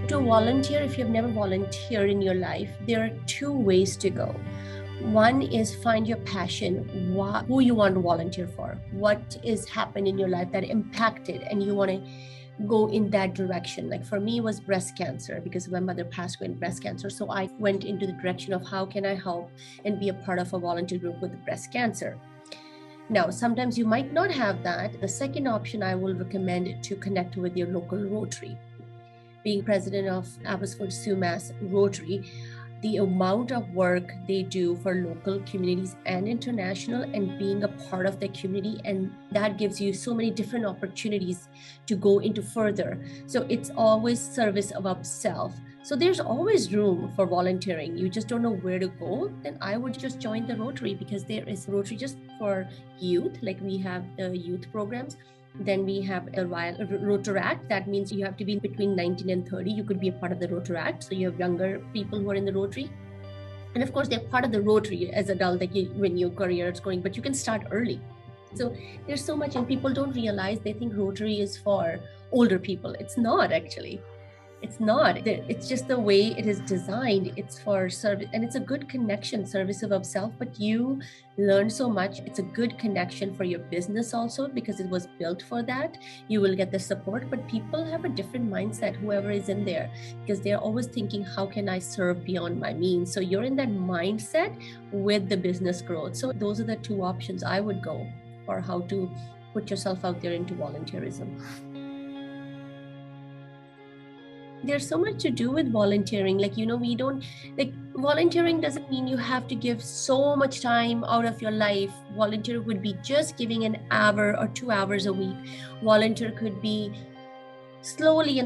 To volunteer, if you've never volunteered in your life, there are two ways to go. One is find your passion, who you want to volunteer for, what is happened in your life that impacted, and you want to go in that direction. Like for me, it was breast cancer because my mother passed away in breast cancer. So I went into the direction of how can I help and be a part of a volunteer group with breast cancer. Now, sometimes you might not have that. The second option I will recommend to connect with your local Rotary. Being president of Abbotsford Sumas Rotary, the amount of work they do for local communities and international, and being a part of the community, and that gives you so many different opportunities to go into further. So it's always service above self. So there's always room for volunteering. You just don't know where to go, then I would just join the Rotary, because there is Rotary just for youth, like we have the youth programs. Then we have a Rotaract. That means you have to be between 19 and 30. You could be a part of the Rotaract. So you have younger people who are in the Rotary. And of course, they're part of the Rotary as adult, like when your career is going, but you can start early. So there's so much, and people don't realize, they think Rotary is for older people. It's not actually. It's not. It's just the way it is designed. It's for service, and it's a good connection, service above self, but you learn so much. It's a good connection for your business also, because it was built for that. You will get the support, but people have a different mindset, whoever is in there, because they're always thinking, how can I serve beyond my means? So you're in that mindset with the business growth. So those are the two options I would go for how to put yourself out there into volunteerism. There's so much to do with volunteering. Volunteering doesn't mean you have to give so much time out of your life. Volunteer would be just giving an hour or 2 hours a week. Volunteer could be slowly.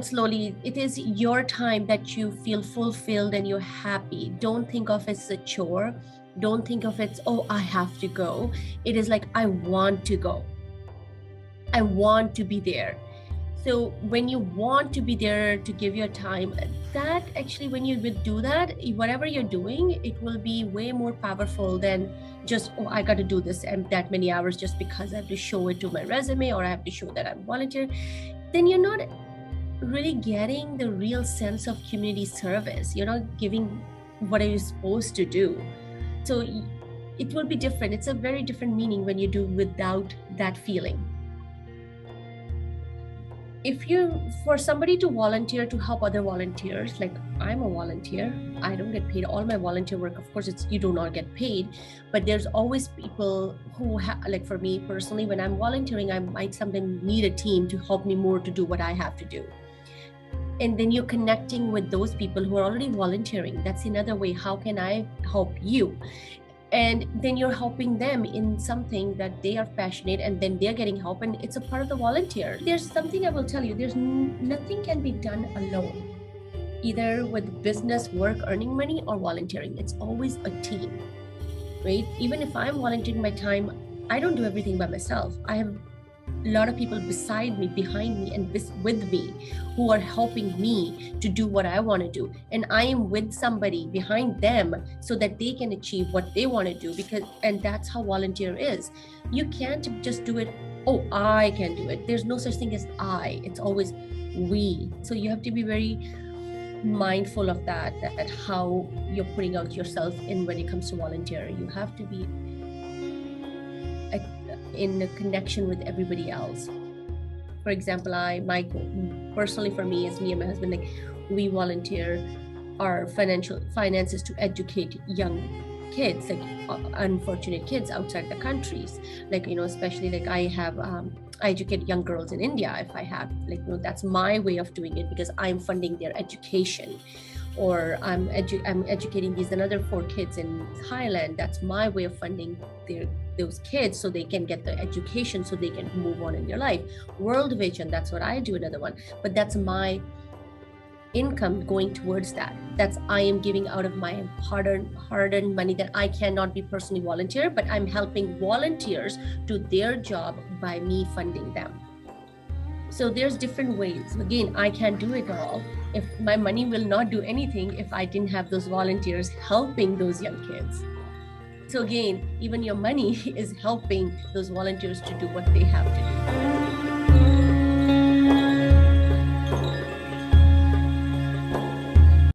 It is your time that you feel fulfilled and you're happy. Don't think of it as a chore. Don't think of it, oh, I have to go. It is like, I want to go. I want to be there. So when you want to be there to give your time, that actually, when you will do that, whatever you're doing, it will be way more powerful than just, oh, I got to do this and that many hours just because I have to show it to my resume, or I have to show that I'm volunteer. Then you're not really getting the real sense of community service. You're not giving what are you supposed to do. So it will be different. It's a very different meaning when you do without that feeling. For somebody to volunteer to help other volunteers, like I'm a volunteer, I don't get paid. All my volunteer work, of course, you do not get paid, but there's always people who like for me personally, when I'm volunteering, I might sometimes need a team to help me more to do what I have to do. And then you're connecting with those people who are already volunteering. That's another way. How can I help you? And then you're helping them in something that they are passionate, and then they're getting help, and it's a part of the volunteer. There's something I will tell you, there's nothing can be done alone, either with business, work, earning money, or volunteering. It's always a team, right? Even if I'm volunteering my time, I don't do everything by myself. I have a lot of people beside me, behind me, and with me who are helping me to do what I want to do. And I am with somebody behind them so that they can achieve what they want to do, and that's how volunteer is. You can't just do it, oh, I can do it. There's no such thing as I, it's always we. So you have to be very mindful of that how you're putting out yourself in when it comes to volunteering. You have to be in a connection with everybody else. For example, personally for me, as me and my husband, like we volunteer our finances to educate young kids, like unfortunate kids outside the countries. Like, especially like I educate young girls in India. If I have, that's my way of doing it, because I'm funding their education. Or I'm educating these another 4 kids in Thailand. That's my way of funding those kids so they can get the education, so they can move on in their life. World Vision, that's what I do, another one. But that's my income going towards that. That's I am giving out of my hard-earned money that I cannot be personally volunteer, but I'm helping volunteers do their job by me funding them. So there's different ways. Again, I can't do it all. If my money will not do anything if I didn't have those volunteers helping those young kids. So again, even your money is helping those volunteers to do what they have to do.